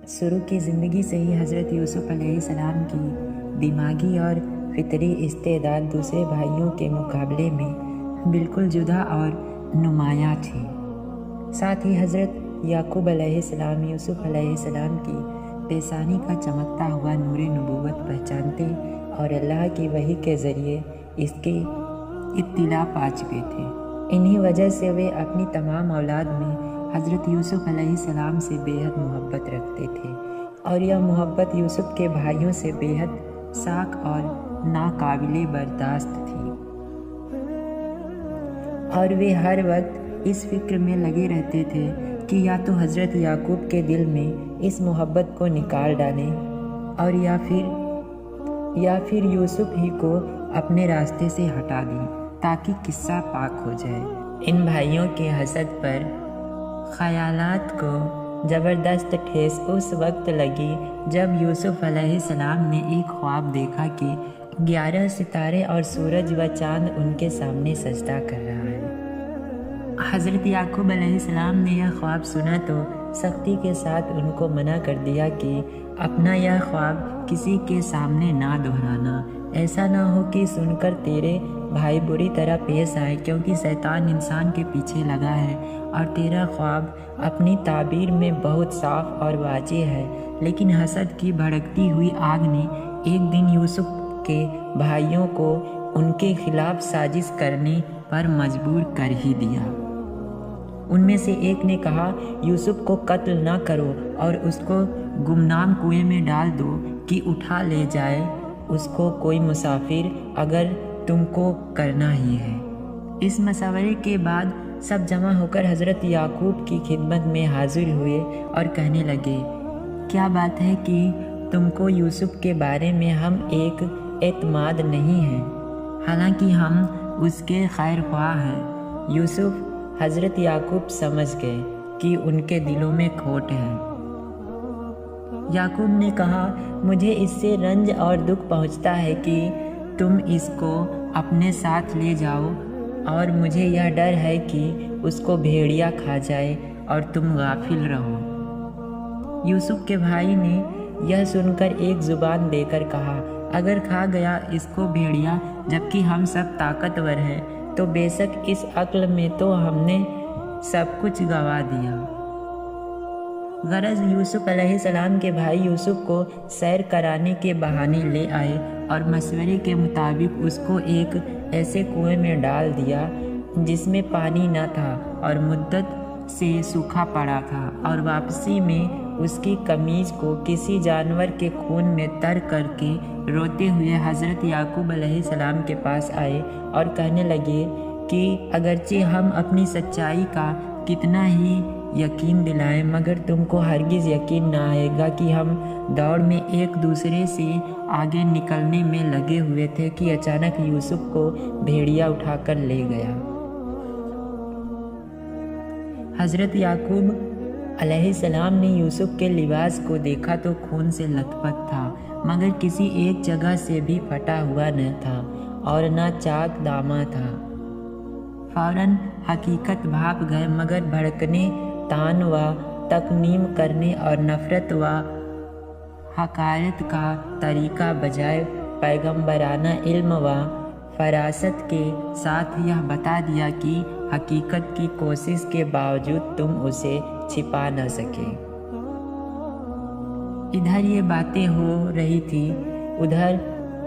شروع کی زندگی سے ہی حضرت یوسف علیہ السلام کی دماغی اور فطری استعداد دوسرے بھائیوں کے مقابلے میں بالکل جدا اور نمایاں تھی۔ ساتھ ہی حضرت یعقوب علیہ السلام یوسف علیہ السلام کی پیشانی کا چمکتا ہوا نور نبوت پہچانتے اور اللہ کی وحی کے ذریعے اس کی اطلاع پا چکے تھے۔ انہی وجہ سے وہ اپنی تمام اولاد میں حضرت یوسف علیہ السلام سے بے حد محبت رکھتے تھے، اور یہ محبت یوسف کے بھائیوں سے بے حد ساک اور ناقابل برداشت تھی، اور وہ ہر وقت اس فکر میں لگے رہتے تھے کہ یا تو حضرت یعقوب کے دل میں اس محبت کو نکال ڈالیں اور یا پھر یوسف ہی کو اپنے راستے سے ہٹا دیں تاکہ قصہ پاک ہو جائے۔ ان بھائیوں کے حسد پر خیالات کو زبردست ٹھیس اس وقت لگی جب یوسف علیہ السلام نے ایک خواب دیکھا کہ 11 ستارے اور سورج و چاند ان کے سامنے سجدہ کر رہا ہے۔ حضرت یعقوب علیہ السلام نے یہ خواب سنا تو سختی کے ساتھ ان کو منع کر دیا کہ اپنا یہ خواب کسی کے سامنے نہ دہرانا، ایسا نہ ہو کہ سن کر تیرے بھائی بری طرح پیش آئے، کیونکہ شیطان انسان کے پیچھے لگا ہے اور تیرا خواب اپنی تعبیر میں بہت صاف اور واضح ہے، لیکن حسد کی بھڑکتی ہوئی آگ نے ایک دن یوسف کے بھائیوں کو ان کے خلاف سازش کرنے پر مجبور کر ہی دیا۔ ان میں سے ایک نے کہا، یوسف کو قتل نہ کرو اور اس کو گمنام کنویں میں ڈال دو کہ اٹھا لے جائے اس کو کوئی مسافر، اگر تم کو کرنا ہی ہے۔ اس مشورے کے بعد سب جمع ہو کر حضرت یعقوب کی خدمت میں حاضر ہوئے اور کہنے لگے، کیا بات ہے کہ تم کو یوسف کے بارے میں ہم ایک اعتماد نہیں ہے، حالانکہ ہم اس کے خیر خواہ ہیں۔ یوسف حضرت یعقوب سمجھ گئے کہ ان کے دلوں میں کھوٹ ہے۔ یعقوب نے کہا، مجھے اس سے رنج اور دکھ پہنچتا ہے کہ تم اس کو اپنے ساتھ لے جاؤ، اور مجھے یہ ڈر ہے کہ اس کو بھیڑیا کھا جائے اور تم غافل رہو۔ یوسف کے بھائی نے یہ سن کر ایک زبان دے کر کہا، اگر کھا گیا اس کو بھیڑیا جبکہ ہم سب طاقتور ہیں تو بے شک اس عقل میں تو ہم نے سب کچھ گوا دیا۔ غرض یوسف علیہ السلام کے بھائی یوسف کو سیر کرانے کے بہانے لے آئے اور مشورے کے مطابق اس کو ایک ایسے کنویں میں ڈال دیا جس میں پانی نہ تھا اور مدت سے سوکھا پڑا تھا، اور واپسی میں اس کی قمیض کو کسی جانور کے خون میں تر کر کے روتے ہوئے حضرت یعقوب علیہ السلام کے پاس آئے اور کہنے لگے کہ اگرچہ ہم اپنی سچائی کا کتنا ہی یقین دلائیں، مگر تم کو ہرگز یقین نہ آئے گا کہ ہم دوڑ میں ایک دوسرے سے آگے نکلنے میں لگے ہوئے تھے کہ اچانک یوسف کو بھیڑیا اٹھا کر لے گیا۔ حضرت یعقوب علیہ السلام نے یوسف کے لباس کو دیکھا تو خون سے لت پت تھا، مگر کسی ایک جگہ سے بھی پھٹا ہوا نہ تھا اور نہ چاک دامہ تھا۔ فوراً حقیقت بھاپ گئے، مگر بھڑکنے، تان و تکمیم کرنے اور نفرت و حقارت کا طریقہ بجائے پیغمبرانہ علم و فراست کے ساتھ یہ بتا دیا کہ حقیقت کی کوشش کے باوجود تم اسے چھپا نہ سکے۔ ادھر یہ باتیں ہو رہی تھی، ادھر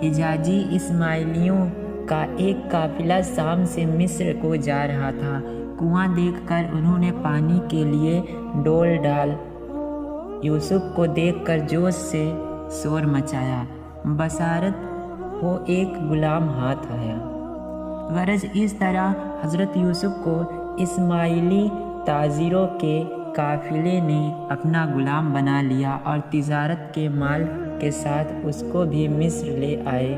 حجازی اسماعیلیوں کا ایک قافلہ شام سے مصر کو جا رہا تھا۔ کنواں دیکھ کر انہوں نے پانی کے لیے ڈول ڈال یوسف کو دیکھ کر جوش سے شور مچایا، بشارت ہو ایک غلام ہاتھ آیا۔ غرض اس طرح حضرت یوسف کو اسماعیلی تاجروں کے قافلے نے اپنا غلام بنا لیا اور تجارت کے مال کے ساتھ اس کو بھی مصر لے آئے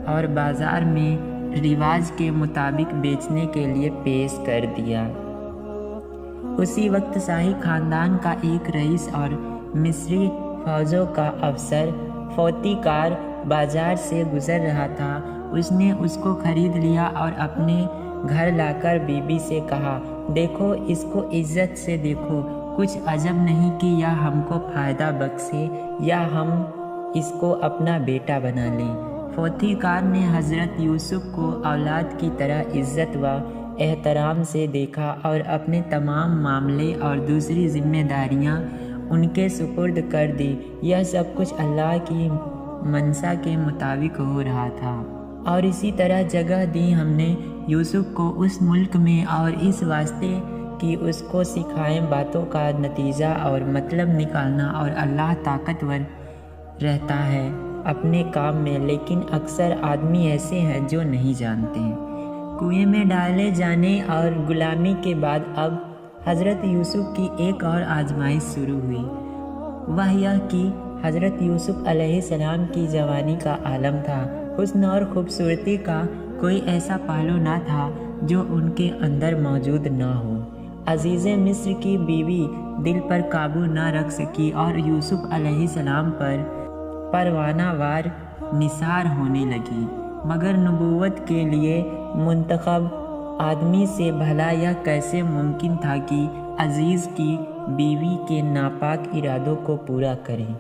اور بازار میں رواج کے مطابق بیچنے کے لیے پیش کر دیا۔ اسی وقت شاہی خاندان کا ایک رئیس اور مصری فوجوں کا افسر فوتی کار بازار سے گزر رہا تھا۔ اس نے اس کو خرید لیا اور اپنے گھر لا کر بی بی سے کہا، دیکھو اس کو عزت سے دیکھو، کچھ عجب نہیں کہ یہ ہم کو فائدہ بخشے یا ہم اس کو اپنا بیٹا بنا لیں۔ فوتھی کار نے حضرت یوسف کو اولاد کی طرح عزت و احترام سے دیکھا اور اپنے تمام معاملے اور دوسری ذمہ داریاں ان کے سپرد کر دی۔ یہ سب کچھ اللہ کی منشا کے مطابق ہو رہا تھا، اور اسی طرح جگہ دی ہم نے یوسف کو اس ملک میں، اور اس واسطے کہ اس کو سکھائیں باتوں کا نتیجہ اور مطلب نکالنا، اور اللہ طاقتور رہتا ہے اپنے کام میں، لیکن اکثر آدمی ایسے ہیں جو نہیں جانتے۔ کنویں میں ڈالے جانے اور غلامی کے بعد اب حضرت یوسف کی ایک اور آزمائش شروع ہوئی۔ وہ یہ کہ حضرت یوسف علیہ السلام کی جوانی کا عالم تھا۔ حسن اور خوبصورتی کا کوئی ایسا پہلو نہ تھا جو ان کے اندر موجود نہ ہو۔ عزیز مصر کی بیوی دل پر قابو نہ رکھ سکی اور یوسف علیہ السلام پر پروانہ وار نثار ہونے لگی، مگر نبوت کے لیے منتخب آدمی سے بھلا یہ کیسے ممکن تھا کہ عزیز کی بیوی کے ناپاک ارادوں کو پورا کریں۔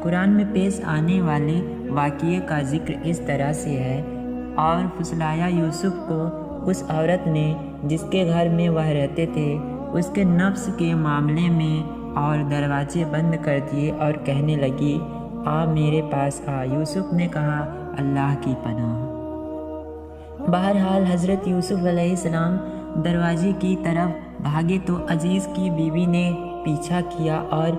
قرآن میں پیش آنے والے واقعے کا ذکر اس طرح سے ہے، اور پھسلایا یوسف کو اس عورت نے جس کے گھر میں وہ رہتے تھے، اس کے نفس کے معاملے میں، اور دروازے بند کر دیے اور کہنے لگی، آ میرے پاس آ۔ یوسف نے کہا، اللہ کی پناہ۔ بہرحال حضرت یوسف علیہ السلام دروازے کی طرف بھاگے تو عزیز کی بیوی نے پیچھا کیا اور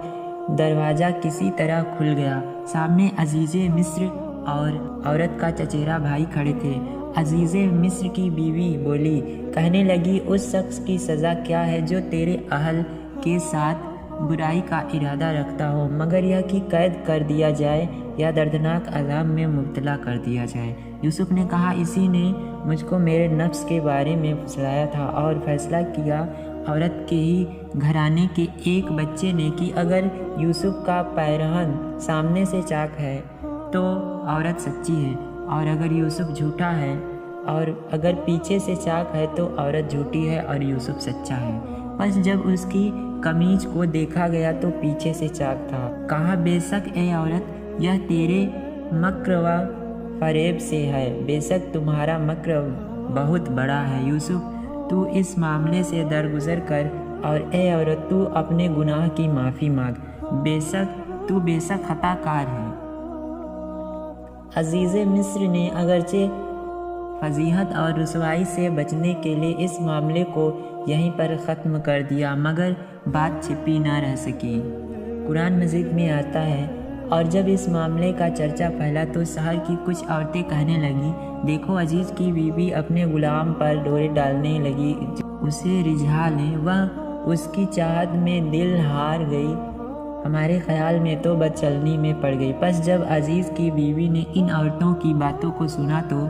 دروازہ کسی طرح کھل گیا۔ سامنے عزیز مصر اور عورت کا چچیرا بھائی کھڑے تھے۔ عزیز مصر کی بیوی بولی، کہنے لگی، اس شخص کی سزا کیا ہے جو تیرے اہل کے ساتھ برائی کا ارادہ رکھتا ہو، مگر یہ کہ قید کر دیا جائے یا دردناک عذاب میں مبتلا کر دیا جائے۔ یوسف نے کہا، اسی نے مجھ کو میرے نفس کے بارے میں پھسلایا تھا اور فیصلہ کیا عورت کے ہی گھرانے کے ایک بچے نے کہ اگر یوسف کا پیرہن سامنے سے چاک ہے تو عورت سچی ہے، اور اگر یوسف جھوٹا ہے، اور اگر پیچھے سے چاک ہے تو عورت جھوٹی ہے اور یوسف سچا ہے۔ بس جب اس کی قمیض کو دیکھا گیا تو پیچھے سے چاک تھا۔ کہا، بے شک اے عورت، یہ تیرے مکر و فریب سے ہے، بے شک تمہارا مکر بہت بڑا ہے۔ یوسف، تو اس معاملے سے درگزر کر، اور اے عورت، تو اپنے گناہ کی معافی مانگ، بے شک خطا کار ہے۔ عزیز مصر نے اگرچہ فضیحت اور رسوائی سے بچنے کے لیے اس معاملے کو یہیں پر ختم کر دیا، مگر بات چھپی نہ رہ سکی۔ قرآن مجید میں آتا ہے، اور جب اس معاملے کا چرچا پھیلا تو شہر کی کچھ عورتیں کہنے لگیں، دیکھو عزیز کی بیوی اپنے غلام پر ڈورے ڈالنے لگی، اسے رجھا لیں، وہ اس کی چاہت میں دل ہار گئی، ہمارے خیال میں تو بد چلنی میں پڑ گئی۔ پس جب عزیز کی بیوی نے ان عورتوں کی باتوں کو سنا تو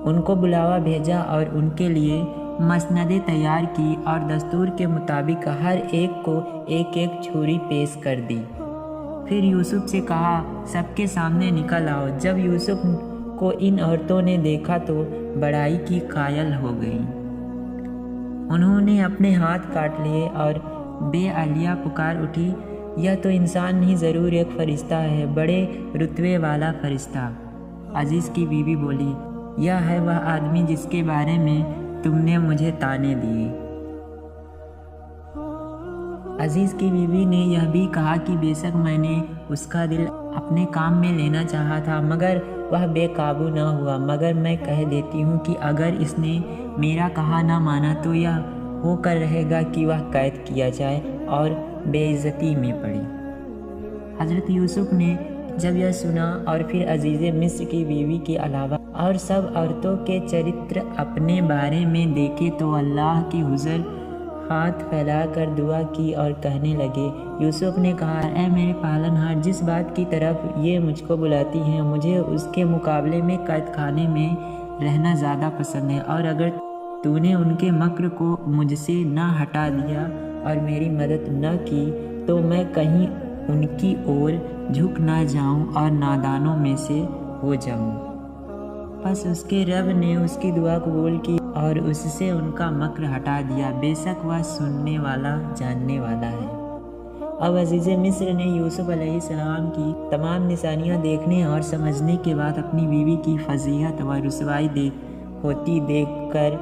ان کو بلاوا بھیجا اور ان کے لیے مسندیں تیار کی، اور دستور کے مطابق ہر ایک کو ایک ایک چھری پیش کر دی۔ پھر یوسف سے کہا، سب کے سامنے نکل آؤ۔ جب یوسف کو ان عورتوں نے دیکھا تو بڑائی کی قائل ہو گئیں۔ انہوں نے اپنے ہاتھ کاٹ لیے اور بے علیہ پکار اٹھی، یہ تو انسان نہیں، ضرور ایک فرشتہ ہے، بڑے رتبے والا فرشتہ۔ عزیز کی بیوی بولی، یہ ہے وہ آدمی جس کے بارے میں تم نے مجھے طعنے دیے۔ عزیز کی بیوی نے یہ بھی کہا کہ بے شک میں نے اس کا دل اپنے کام میں لینا چاہا تھا، مگر وہ بے قابو نہ ہوا، مگر میں کہہ دیتی ہوں کہ اگر اس نے میرا کہا نہ مانا تو یہ ہو کر رہے گا کہ وہ قید کیا جائے اور بے عزتی میں پڑے۔ حضرت یوسف نے جب یہ سنا اور پھر عزیز مصر کی بیوی کے علاوہ اور سب عورتوں کے چرتر اپنے بارے میں دیکھے تو اللہ کے حضور ہاتھ پھیلا کر دعا کی اور کہنے لگے۔ یوسف نے کہا، اے میرے پالن ہار، جس بات کی طرف یہ مجھ کو بلاتی ہیں، مجھے اس کے مقابلے میں قید خانے میں رہنا زیادہ پسند ہے، اور اگر تو نے ان کے مکر کو مجھ سے نہ ہٹا دیا اور میری مدد نہ کی تو میں کہیں ان کی اور جھک نہ جاؤں اور نادانوں میں سے ہو جاؤں۔ پس اس کے رب نے اس کی دعا قبول کی اور اس سے ان کا مکر ہٹا دیا، بے شک وہ سننے والا جاننے والا ہے۔ اب عزیز مصر نے یوسف علیہ السلام کی تمام نشانیاں دیکھنے اور سمجھنے کے بعد اپنی بیوی کی فضیحت و رسوائی ہوتی دیکھ کر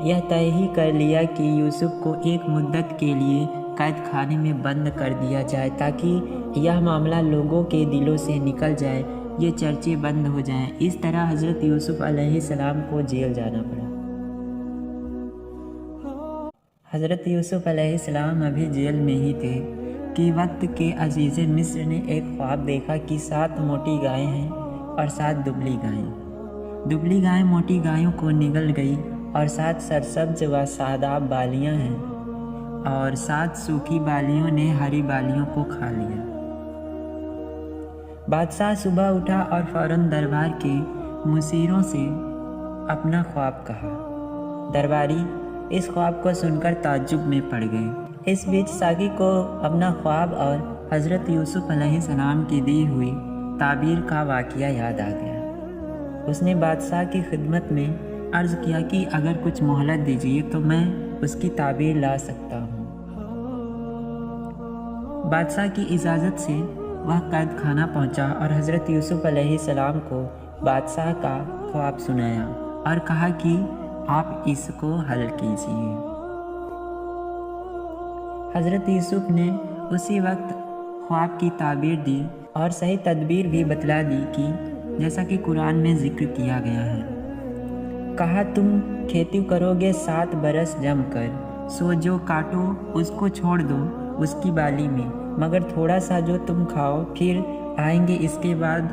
یہ طے ہی کر لیا کہ یوسف کو ایک مدت کے لیے قید خانے میں بند کر دیا جائے تاکہ یہ معاملہ لوگوں کے دلوں سے نکل جائے، یہ چرچے بند ہو جائیں۔ اس طرح حضرت یوسف علیہ السلام کو جیل جانا پڑا۔ حضرت یوسف علیہ السلام ابھی جیل میں ہی تھے کہ وقت کے عزیز مصر نے ایک خواب دیکھا کہ 7 موٹی گائیں ہیں اور 7 دبلی گائیں۔ دبلی گائیں موٹی گایوں کو نگل گئی اور 7 سرسبز و شاداب بالیاں ہیں اور 7 سوکھی بالیوں نے ہری بالیوں کو کھا لیا۔ بادشاہ صبح اٹھا اور فوراً دربار کے مشیروں سے اپنا خواب کہا۔ درباری اس خواب کو سن کر تعجب میں پڑ گئے۔ اس بیچ ساقی کو اپنا خواب اور حضرت یوسف علیہ السلام کی دی ہوئی تعبیر کا واقعہ یاد آ گیا۔ اس نے بادشاہ کی خدمت میں عرض کیا کہ اگر کچھ مہلت دیجیے تو میں اس کی تعبیر لا سکتا ہوں۔ بادشاہ کی اجازت سے وہ قید خانہ پہنچا اور حضرت یوسف علیہ السلام کو بادشاہ کا خواب سنایا اور کہا کہ آپ اس کو حل کیجیے۔ حضرت یوسف نے اسی وقت خواب کی تعبیر دی اور صحیح تدبیر بھی بتلا دی کہ جیسا کہ قرآن میں ذکر کیا گیا ہے۔ کہا تم کھیتی کرو گے 7 برس جم کر، سو جو کاٹو اس کو چھوڑ دو اس کی بالی میں، مگر تھوڑا سا جو تم کھاؤ، پھر آئیں گے اس کے بعد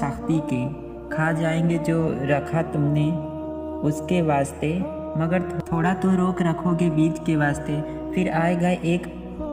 سختی کے، کھا جائیں گے جو رکھا تم نے اس کے واسطے، مگر تھوڑا تو روک رکھو گے بیج کے واسطے، پھر آئے گا 1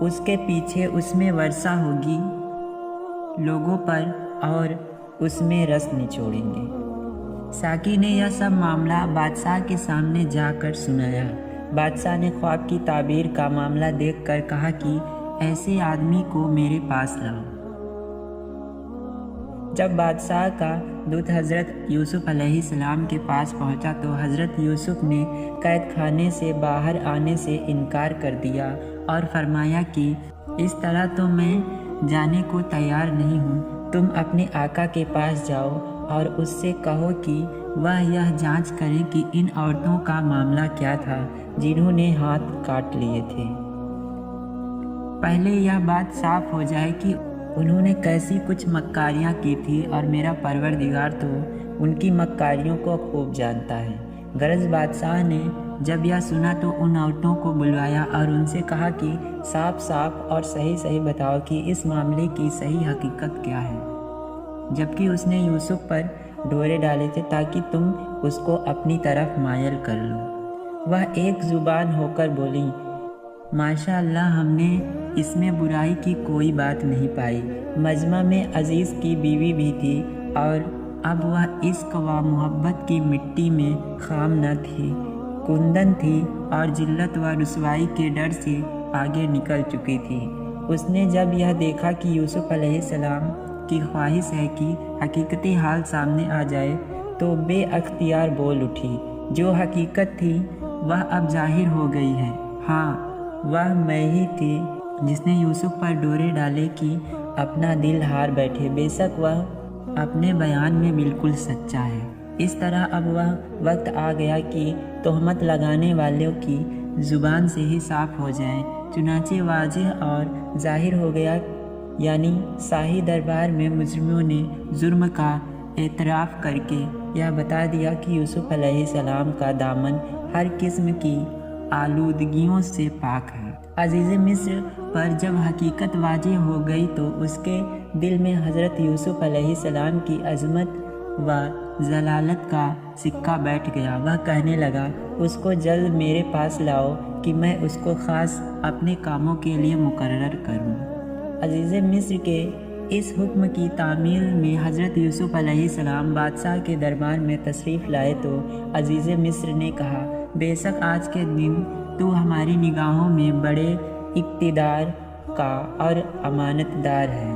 اس کے پیچھے اس میں ورشا ہوگی لوگوں پر اور اس میں رس نچوڑیں گے۔ ساقی نے یہ سب معاملہ بادشاہ کے سامنے جا کر سنایا۔ بادشاہ نے خواب کی تعبیر کا معاملہ دیکھ کر کہا کہ ایسے آدمی کو میرے پاس لاؤ۔ جب بادشاہ کا دودھ حضرت یوسف علیہ السلام کے پاس پہنچا تو حضرت یوسف نے قید خانے سے باہر آنے سے انکار کر دیا اور فرمایا کہ اس طرح تو میں جانے کو تیار نہیں ہوں، تم اپنے آقا کے پاس جاؤ اور اس سے کہو کہ وہ یہ جانچ کرے کہ ان عورتوں کا معاملہ کیا تھا جنہوں نے ہاتھ کاٹ لیے تھے۔ پہلے یہ بات صاف ہو جائے کہ انہوں نے کیسی کچھ مکاریاں کی تھی اور میرا پروردگار تو ان کی مکاریوں کو خوب جانتا ہے۔ غرض بادشاہ نے جب یہ سنا تو ان عورتوں کو بلوایا اور ان سے کہا کہ صاف صاف اور صحیح بتاؤ کہ اس معاملے کی صحیح حقیقت کیا ہے، جبکہ اس نے یوسف پر ڈورے ڈالے تھے تاکہ تم اس کو اپنی طرف مائل کر لو۔ وہ ایک زبان ہو کر بولی، ماشاء اللہ ہم نے اس میں برائی کی کوئی بات نہیں پائی۔ مجمع میں عزیز کی بیوی بھی تھی اور اب وہ عشق و محبت کی مٹی میں خام نہ تھی، کندن تھی اور ذلت و رسوائی کے ڈر سے آگے نکل چکی تھی۔ اس نے جب یہ دیکھا کہ یوسف علیہ السلام کی خواہش ہے کہ حقیقتی حال سامنے آ جائے تو بے اختیار بول اٹھی، جو حقیقت تھی وہ اب ظاہر ہو گئی ہے۔ ہاں، وہ میں ہی تھی جس نے یوسف پر ڈورے ڈالے کہ اپنا دل ہار بیٹھے، بے شک وہ اپنے بیان میں بالکل سچا ہے۔ اس طرح اب وہ وقت آ گیا کہ تہمت لگانے والوں کی زبان سے ہی صاف ہو جائیں، چنانچہ واضح اور ظاہر ہو گیا، یعنی شاہی دربار میں مجرموں نے جرم کا اعتراف کر کے یہ بتا دیا کہ یوسف علیہ السلام کا دامن ہر قسم کی آلودگیوں سے پاک ہے۔ عزیز مصر پر جب حقیقت واضح ہو گئی تو اس کے دل میں حضرت یوسف علیہ السلام کی عظمت و ذلالت کا سکہ بیٹھ گیا۔ وہ کہنے لگا، اس کو جلد میرے پاس لاؤ کہ میں اس کو خاص اپنے کاموں کے لیے مقرر کروں۔ عزیز مصر کے اس حکم کی تعمیل میں حضرت یوسف علیہ السلام بادشاہ کے دربار میں تشریف لائے تو عزیز مصر نے کہا، بے شک آج کے دن تو ہماری نگاہوں میں بڑے اقتدار کا اور امانت دار ہے۔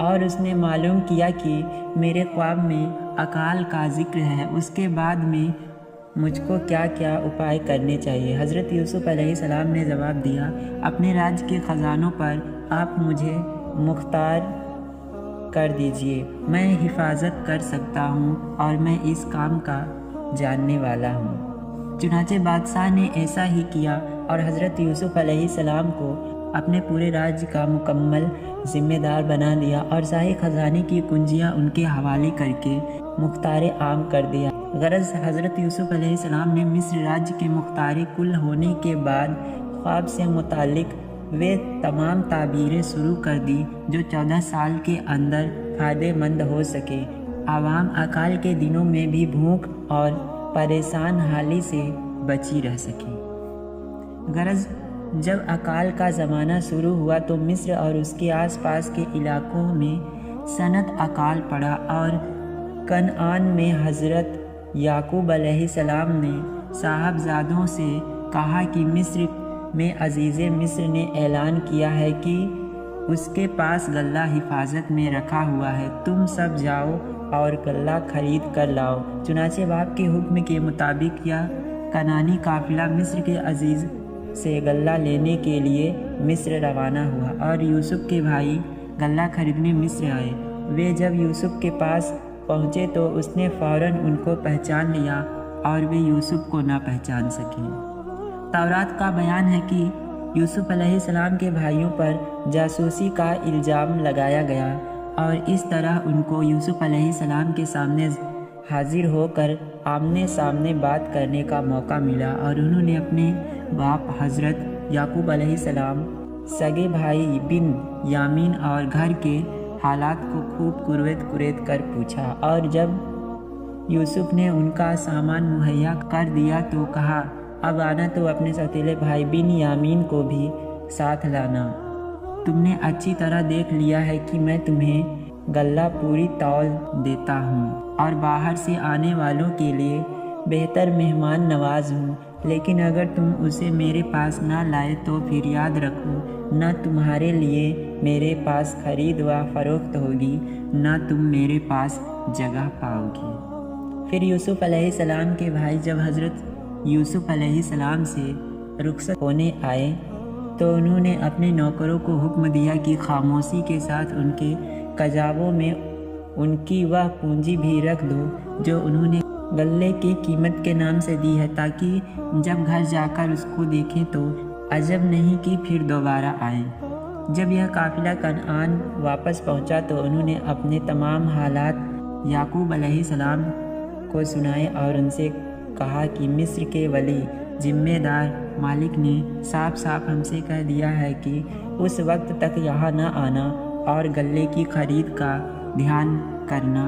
اور اس نے معلوم کیا کہ میرے خواب میں اکال کا ذکر ہے، اس کے بعد میں مجھ کو کیا کیا اپائے کرنے چاہیے۔ حضرت یوسف علیہ السلام نے جواب دیا، اپنے راج کے خزانوں پر آپ مجھے مختار کر دیجئے، میں حفاظت کر سکتا ہوں اور میں اس کام کا جاننے والا ہوں۔ چنانچہ بادشاہ نے ایسا ہی کیا اور حضرت یوسف علیہ السلام کو اپنے پورے راج کا مکمل ذمہ دار بنا دیا اور شاہی خزانے کی کنجیاں ان کے حوالے کر کے مختار عام کر دیا۔ غرض حضرت یوسف علیہ السلام نے مصر راج کے مختار کل ہونے کے بعد خواب سے متعلق وہ تمام تعبیریں شروع کر دی جو 14 سال کے اندر فائدہ مند ہو سکے، عوام اکال کے دنوں میں بھی بھوک اور پریشان حالی سے بچی رہ سکے۔ غرض جب اکال کا زمانہ شروع ہوا تو مصر اور اس کے آس پاس کے علاقوں میں سنت اکال پڑا اور کنعان میں حضرت یعقوب علیہ السلام نے صاحبزادوں سے کہا کہ مصر میں عزیز مصر نے اعلان کیا ہے کہ اس کے پاس غلہ حفاظت میں رکھا ہوا ہے، تم سب جاؤ اور غلہ خرید کر لاؤ۔ چنانچہ باپ کے حکم کے مطابق یہ کنعانی قافلہ مصر کے عزیز سے غلہ لینے کے لیے مصر روانہ ہوا اور یوسف کے بھائی غلہ خریدنے مصر آئے۔ وہ جب یوسف کے پاس پہنچے تو اس نے فوراً ان کو پہچان لیا اور وہ یوسف کو نہ پہچان سکے۔ تورات کا بیان ہے کہ یوسف علیہ السلام کے بھائیوں پر جاسوسی کا الزام لگایا گیا اور اس طرح ان کو یوسف علیہ السلام کے سامنے حاضر ہو کر آمنے سامنے بات کرنے کا موقع ملا اور انہوں نے اپنے باپ حضرت یعقوب علیہ السلام، سگے بھائی بن یامین اور گھر کے حالات کو خوب قریت کر پوچھا، اور جب یوسف نے ان کا سامان مہیا کر دیا تو کہا، اب آنا تو اپنے سوتیلے بھائی بن یامین کو بھی ساتھ لانا۔ تم نے اچھی طرح دیکھ لیا ہے کہ میں تمہیں غلہ پوری تول دیتا ہوں اور باہر سے آنے والوں کے لیے بہتر مہمان نواز ہوں، لیکن اگر تم اسے میرے پاس نہ لائے تو پھر یاد رکھو، نہ تمہارے لیے میرے پاس خرید و فروخت ہوگی، نہ تم میرے پاس جگہ پاؤ گی۔ پھر یوسف علیہ السلام کے بھائی جب حضرت یوسف علیہ السلام سے رخصت ہونے آئے تو انہوں نے اپنے نوکروں کو حکم دیا کہ خاموشی کے ساتھ ان کے کجاووں میں ان کی وہ پونجی بھی رکھ دو جو انہوں نے غلے کی قیمت کے نام سے دی ہے، تاکہ جب گھر جا کر اس کو دیکھیں تو عجب نہیں کہ پھر دوبارہ آئیں۔ جب یہ قافلہ کنعان واپس پہنچا تو انہوں نے اپنے تمام حالات یعقوب علیہ السلام کو سنائے اور ان سے کہا کہ مصر کے ولی ذمہ دار مالک نے صاف صاف ہم سے کہہ دیا ہے کہ اس وقت تک یہاں نہ آنا اور غلے کی خرید کا دھیان کرنا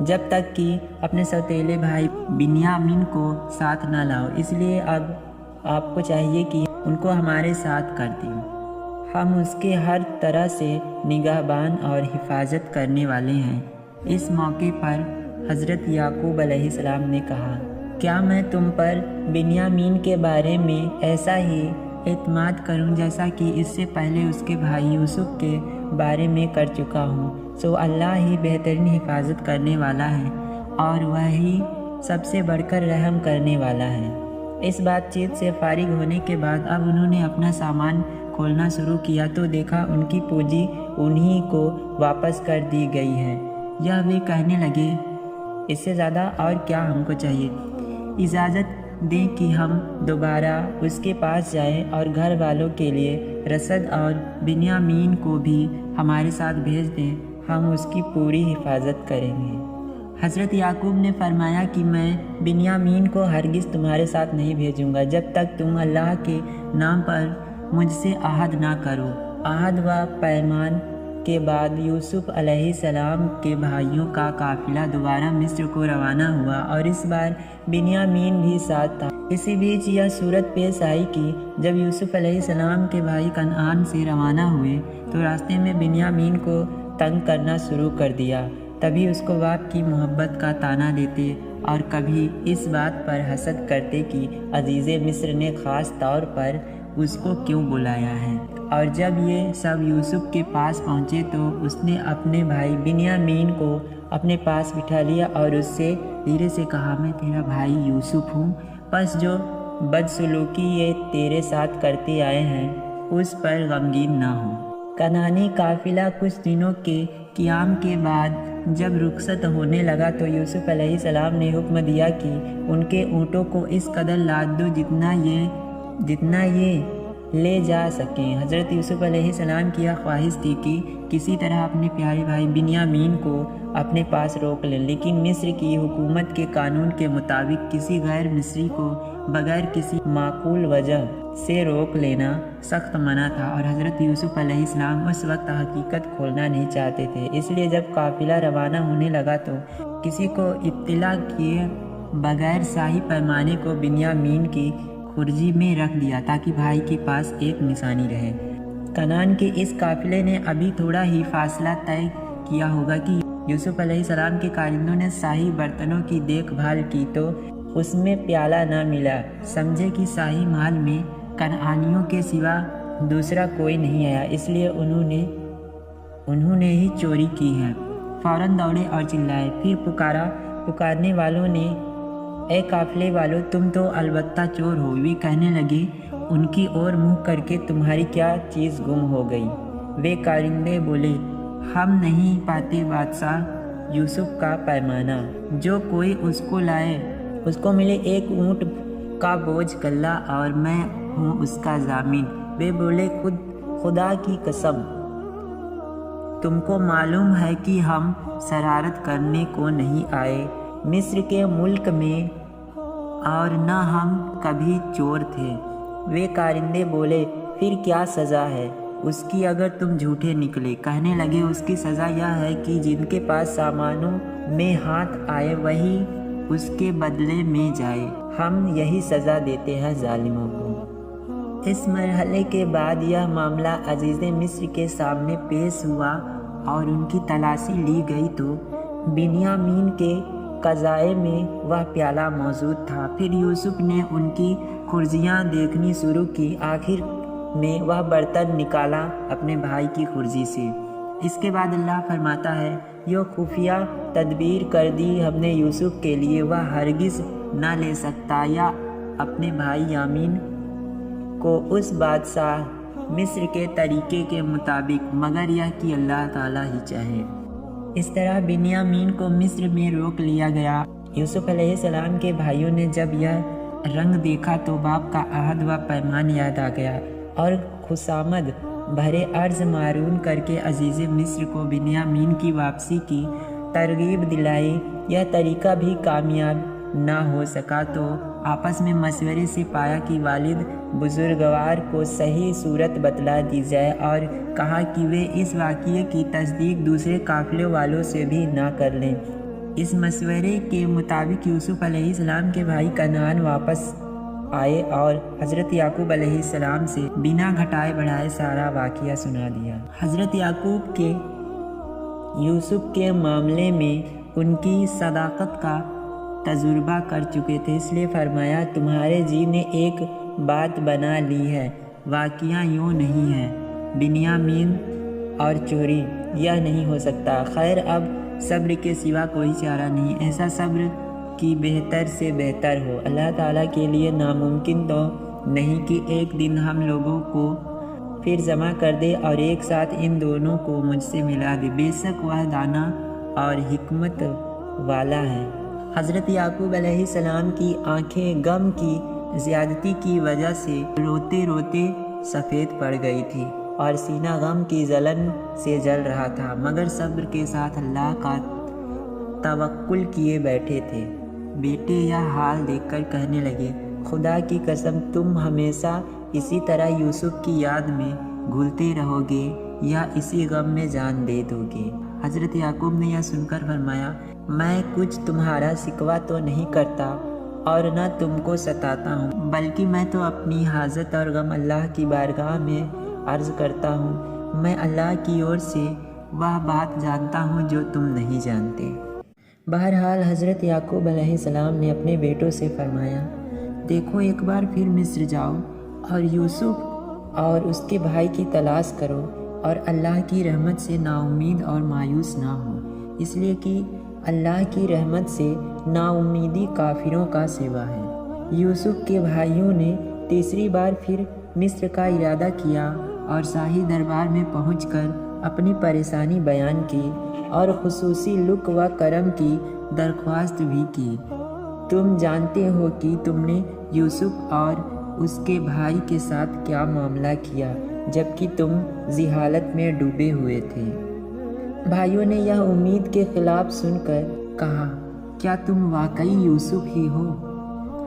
جب تک کہ اپنے سوتیلے بھائی بنیامین کو ساتھ نہ لاؤ، اس لیے اب آپ کو چاہیے کہ ان کو ہمارے ساتھ کر دیں، ہم اس کے ہر طرح سے نگہبان اور حفاظت کرنے والے ہیں۔ اس موقع پر حضرت یعقوب علیہ السلام نے کہا، کیا میں تم پر بنیامین کے بارے میں ایسا ہی اعتماد کروں جیسا کہ اس سے پہلے اس کے بھائی یوسف کے بارے میں کر چکا ہوں؟ سو اللہ ہی بہترین حفاظت کرنے والا ہے اور وہی سب سے بڑھ کر رحم کرنے والا ہے۔ اس بات چیت سے فارغ ہونے کے بعد اب انہوں نے اپنا سامان کھولنا شروع کیا تو دیکھا ان کی پونجی انہی کو واپس کر دی گئی ہے۔ یہ بھی کہنے لگے، اس سے زیادہ اور کیا ہم کو چاہیے، اجازت دیں کہ ہم دوبارہ اس کے پاس جائیں اور گھر والوں کے لیے رسد اور بنیامین کو بھی ہمارے ساتھ بھیج دیں، ہم اس کی پوری حفاظت کریں گے۔ حضرت یعقوب نے فرمایا کہ میں بنیامین کو ہرگز تمہارے ساتھ نہیں بھیجوں گا جب تک تم اللہ کے نام پر مجھ سے عہد نہ کرو۔ عہد و پیمان کے بعد یوسف علیہ السلام کے بھائیوں کا قافلہ دوبارہ مصر کو روانہ ہوا اور اس بار بنیامین بھی ساتھ تھا۔ اسی بیچ یہ صورت پیش آئی کہ جب یوسف علیہ السلام کے بھائی کنعان سے روانہ ہوئے تو راستے میں بنیامین کو تنگ کرنا شروع کر دیا، تبھی اس کو باپ کی محبت کا طعنہ دیتے اور کبھی اس بات پر حسد کرتے کہ عزیز مصر نے خاص طور پر اس کو کیوں بلایا ہے؟ اور جب یہ سب یوسف کے پاس پہنچے تو اس نے اپنے بھائی بنیامین کو اپنے پاس بٹھا لیا اور اس سے دھیرے سے کہا، میں تیرا بھائی یوسف ہوں، بس جو بدسلوکی یہ تیرے ساتھ کرتے آئے ہیں اس پر غمگین نہ ہو۔ کنعانی قافلہ کچھ دنوں کے قیام کے بعد جب رخصت ہونے لگا تو یوسف علیہ السلام نے حکم دیا کہ ان کے اونٹوں کو اس قدر لاد دو جتنا یہ لے جا سکیں۔ حضرت یوسف علیہ السلام کی یہ خواہش تھی کہ کسی طرح اپنے پیارے بھائی بنیامین کو اپنے پاس روک لیں، لیکن مصر کی حکومت کے قانون کے مطابق کسی غیر مصری کو بغیر کسی معقول وجہ سے روک لینا سخت منع تھا، اور حضرت یوسف علیہ السلام اس وقت حقیقت کھولنا نہیں چاہتے تھے۔ اس لیے جب قافلہ روانہ ہونے لگا تو کسی کو اطلاع کیے بغیر صحیح پیمانے کو بنیامین کی خرجی میں رکھ دیا تاکہ بھائی کے پاس ایک نشانی رہے۔ کنعان کے اس قافلے نے ابھی تھوڑا ہی فاصلہ طے کیا ہوگا کہ یوسف علیہ السلام کے کارندوں نے شاہی برتنوں کی دیکھ بھال کی تو اس میں پیالہ نہ ملا۔ سمجھے کہ شاہی محل میں کنعانیوں کے سوا دوسرا کوئی نہیں آیا، اس لیے انہوں نے ہی چوری کی ہے۔ فوراً دوڑے اور چلائے، پھر پکارنے والوں نے، اے قافلے والوں، تم تو البتہ چور ہو۔ وہ کہنے لگے، ان کی اور منہ کر کے تمہاری کیا چیز گم ہو گئی؟ وہ کارندے بولے، ہم نہیں پاتے بادشاہ یوسف کا پیمانہ، جو کوئی اس کو لائے اس کو ملے ایک اونٹ کا بوجھ غلہ اور میں ہوں اس کا ضامن۔ وہ بولے، خدا کی قسم، تم کو معلوم ہے کہ ہم شرارت کرنے کو نہیں آئے مصر کے ملک میں، اور نہ ہم کبھی چور تھے۔ وہ کارندے بولے، پھر کیا سزا ہے اس کی اگر تم جھوٹے نکلے؟ کہنے لگے، اس کی سزا یہ ہے کہ جن کے پاس سامانوں میں ہاتھ آئے وہی اس کے بدلے میں جائے۔ ہم یہی سزا دیتے ہیں ظالموں کو۔ اس مرحلے کے بعد یہ معاملہ عزیز مصر کے سامنے پیش ہوا اور ان کی تلاشی لی گئی تو بنیامین کے قضائے میں وہ پیالہ موجود تھا۔ پھر یوسف نے ان کی خرجیاں دیکھنی شروع کی، آخر میں وہ برتن نکالا اپنے بھائی کی خرجی سے۔ اس کے بعد اللہ فرماتا ہے، یہ خفیہ تدبیر کر دی ہم نے یوسف کے لیے، وہ ہرگز نہ لے سکتا یا اپنے بھائی یامین کو اس بادشاہ مصر کے طریقے کے مطابق، مگر یہ کہ اللہ تعالیٰ ہی چاہے۔ اس طرح بنیامین کو مصر میں روک لیا گیا۔ یوسف علیہ السلام کے بھائیوں نے جب یہ رنگ دیکھا تو باپ کا عہد و پیمان یاد آ گیا اور خوشامد بھرے عرض معرون کر کے عزیز مصر کو بنیامین کی واپسی کی ترغیب دلائی۔ یہ طریقہ بھی کامیاب نہ ہو سکا تو آپس میں مشورے سے پایا کہ والد بزرگوار کو صحیح صورت بتلا دی جائے، اور کہا کہ وہ اس واقعے کی تصدیق دوسرے قافلے والوں سے بھی نہ کر لیں۔ اس مشورے کے مطابق یوسف علیہ السلام کے بھائی کنعان واپس آئے اور حضرت یعقوب علیہ السلام سے بنا گھٹائے بڑھائے سارا واقعہ سنا دیا۔ حضرت یعقوب کے یوسف کے معاملے میں ان کی صداقت کا تجربہ کر چکے تھے، اس لیے فرمایا، تمہارے جی نے ایک بات بنا لی ہے، واقعہ یوں نہیں ہے، بنیامین اور چوری یہ نہیں ہو سکتا۔ خیر، اب صبر کے سوا کوئی چارہ نہیں، ایسا صبر کہ بہتر سے بہتر ہو۔ اللہ تعالیٰ کے لیے ناممکن تو نہیں کہ ایک دن ہم لوگوں کو پھر جمع کر دے اور ایک ساتھ ان دونوں کو مجھ سے ملا دے، بے شک وہ دانا اور حکمت والا ہے۔ حضرت یعقوب علیہ السلام کی آنکھیں غم کی زیادتی کی وجہ سے روتے روتے سفید پڑ گئی تھی اور سینہ غم کی جلن سے جل رہا تھا، مگر صبر کے ساتھ اللہ کا توکل کیے بیٹھے تھے۔ بیٹے یہ حال دیکھ کر کہنے لگے، خدا کی قسم، تم ہمیشہ اسی طرح یوسف کی یاد میں گھلتے رہو گے یا اسی غم میں جان دے دو گے؟ حضرت یعقوب نے یہ سن کر فرمایا، میں کچھ تمہارا شکوہ تو نہیں کرتا اور نہ تم کو ستاتا ہوں، بلکہ میں تو اپنی حاجت اور غم اللہ کی بارگاہ میں عرض کرتا ہوں۔ میں اللہ کی اور سے وہ بات جانتا ہوں جو تم نہیں جانتے۔ بہرحال حضرت یعقوب علیہ السلام نے اپنے بیٹوں سے فرمایا، دیکھو، ایک بار پھر مصر جاؤ اور یوسف اور اس کے بھائی کی تلاش کرو اور اللہ کی رحمت سے نا امید اور مایوس نہ ہو، اس لیے کہ اللہ کی رحمت سے نا امیدی کافروں کا سوا ہے۔ یوسف کے بھائیوں نے تیسری بار پھر مصر کا ارادہ کیا اور شاہی دربار میں پہنچ کر اپنی پریشانی بیان کی اور خصوصی لطف و کرم کی درخواست بھی کی۔ تم جانتے ہو کہ تم نے یوسف اور اس کے بھائی کے ساتھ کیا معاملہ کیا جبکہ تم جہالت میں ڈوبے ہوئے تھے۔ بھائیوں نے یہ امید کے خلاف سن کر کہا، کیا تم واقعی یوسف ہی ہو؟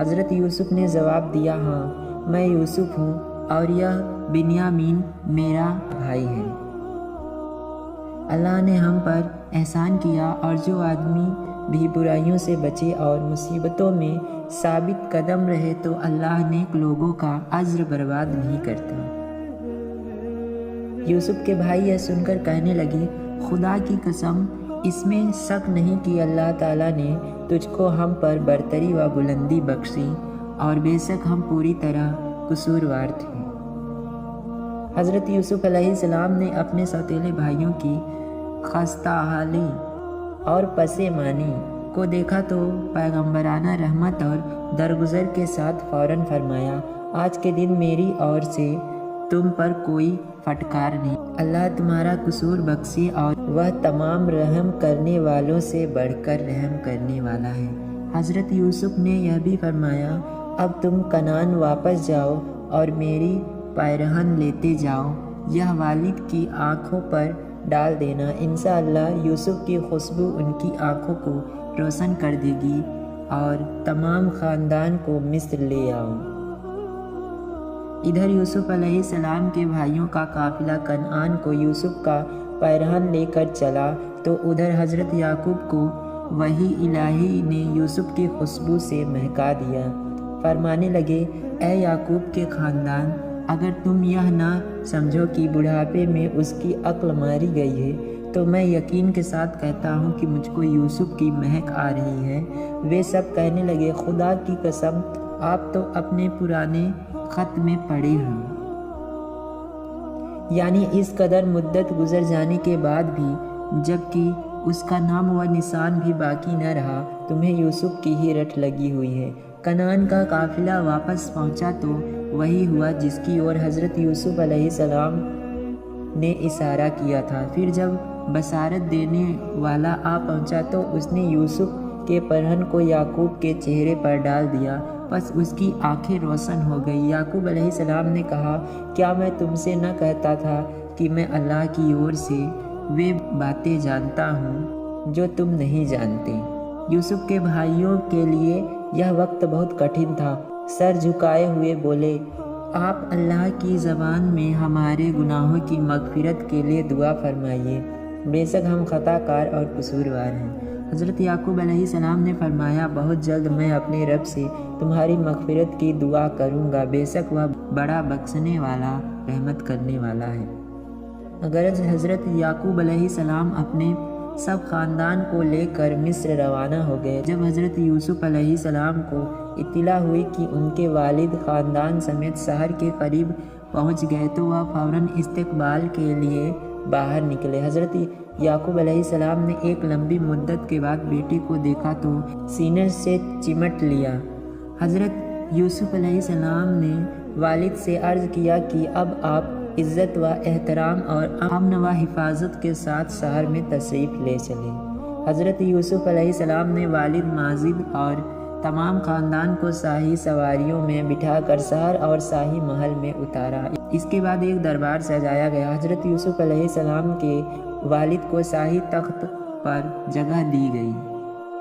حضرت یوسف نے جواب دیا، ہاں میں یوسف ہوں اور یہ بنیامین میرا بھائی ہے۔ اللہ نے ہم پر احسان کیا، اور جو آدمی بھی برائیوں سے بچے اور مصیبتوں میں ثابت قدم رہے تو اللہ نیک لوگوں کا اجر برباد نہیں کرتا۔ یوسف کے بھائی یہ سن کر کہنے لگے، خدا کی قسم اس میں شک نہیں کہ اللہ تعالیٰ نے تجھ کو ہم پر برتری و بلندی بخشی، اور بے شک ہم پوری طرح قصوروار تھے۔ حضرت یوسف علیہ السلام نے اپنے سوتیلے بھائیوں کی خستہ حالی اور پشیمانی کو دیکھا تو پیغمبرانہ رحمت اور درگزر کے ساتھ فوراً فرمایا، آج کے دن میری اور سے تم پر کوئی پھٹکار نہیں، اللہ تمہارا قصور بخشے اور وہ تمام رحم کرنے والوں سے بڑھ کر رحم کرنے والا ہے۔ حضرت یوسف نے یہ بھی فرمایا، اب تم کنعان واپس جاؤ اور میری پیرہن لیتے جاؤ، یہ والد کی آنکھوں پر ڈال دینا، انشاءاللہ یوسف کی خوشبو ان کی آنکھوں کو روشن کر دے گی اور تمام خاندان کو مصر لے آؤ۔ ادھر یوسف علیہ السلام کے بھائیوں کا قافلہ کنعان کو یوسف کا پیرہن لے کر چلا تو ادھر حضرت یعقوب کو وحی الہی نے یوسف کی خوشبو سے مہکا دیا۔ فرمانے لگے، اے یعقوب کے خاندان، اگر تم یہ نہ سمجھو کہ بڑھاپے میں اس کی عقل ماری گئی ہے تو میں یقین کے ساتھ کہتا ہوں کہ مجھ کو یوسف کی مہک آ رہی ہے۔ وہ سب کہنے لگے، خدا کی قسم آپ تو اپنے پرانے خط میں پڑے ہوں، یعنی اس قدر مدت گزر جانے کے بعد بھی جبکہ اس کا نام و نشان بھی باقی نہ رہا، تمہیں یوسف کی ہی رٹ لگی ہوئی ہے۔ کنعان کا قافلہ واپس پہنچا تو وہی ہوا جس کی اور حضرت یوسف علیہ السلام نے اشارہ کیا تھا۔ پھر جب بشارت دینے والا آ پہنچا تو اس نے یوسف کے پیرہن کو یعقوب کے چہرے پر ڈال دیا، بس اس کی آنکھیں روشن ہو گئی۔ یعقوب علیہ السلام نے کہا، کیا میں تم سے نہ کہتا تھا کہ میں اللہ کی اور سے وہ باتیں جانتا ہوں جو تم نہیں جانتے؟ یوسف کے بھائیوں کے لیے یہ وقت بہت کٹھن تھا، سر جھکائے ہوئے بولے، آپ اللہ کی زبان میں ہمارے گناہوں کی مغفرت کے لیے دعا فرمائیے، بے شک ہم خطا کار اور قصوروار ہیں۔ حضرت یعقوب علیہ السلام نے فرمایا، بہت جلد میں اپنے رب سے تمہاری مغفرت کی دعا کروں گا، بے شک وہ بڑا بخشنے والا رحمت کرنے والا ہے۔ اگرچہ حضرت یعقوب علیہ السلام اپنے سب خاندان کو لے کر مصر روانہ ہو گئے، جب حضرت یوسف علیہ السلام کو اطلاع ہوئی کہ ان کے والد خاندان سمیت شہر کے قریب پہنچ گئے تو وہ فوراً استقبال کے لیے باہر نکلے۔ حضرت یعقوب علیہ السلام نے ایک لمبی مدت کے بعد بیٹے کو دیکھا تو سینے سے چمٹ لیا۔ حضرت یوسف علیہ السلام نے والد سے عرض کیا کہ اب آپ عزت و احترام اور امن و حفاظت کے ساتھ شہر میں تشریف لے چلیں۔ حضرت یوسف علیہ السلام نے والد ماجد اور تمام خاندان کو شاہی سواریوں میں بٹھا کر شہر اور شاہی محل میں اتارا۔ اس کے بعد ایک دربار سجایا گیا۔ حضرت یوسف علیہ السلام کے والد کو شاہی تخت پر جگہ دی گئی۔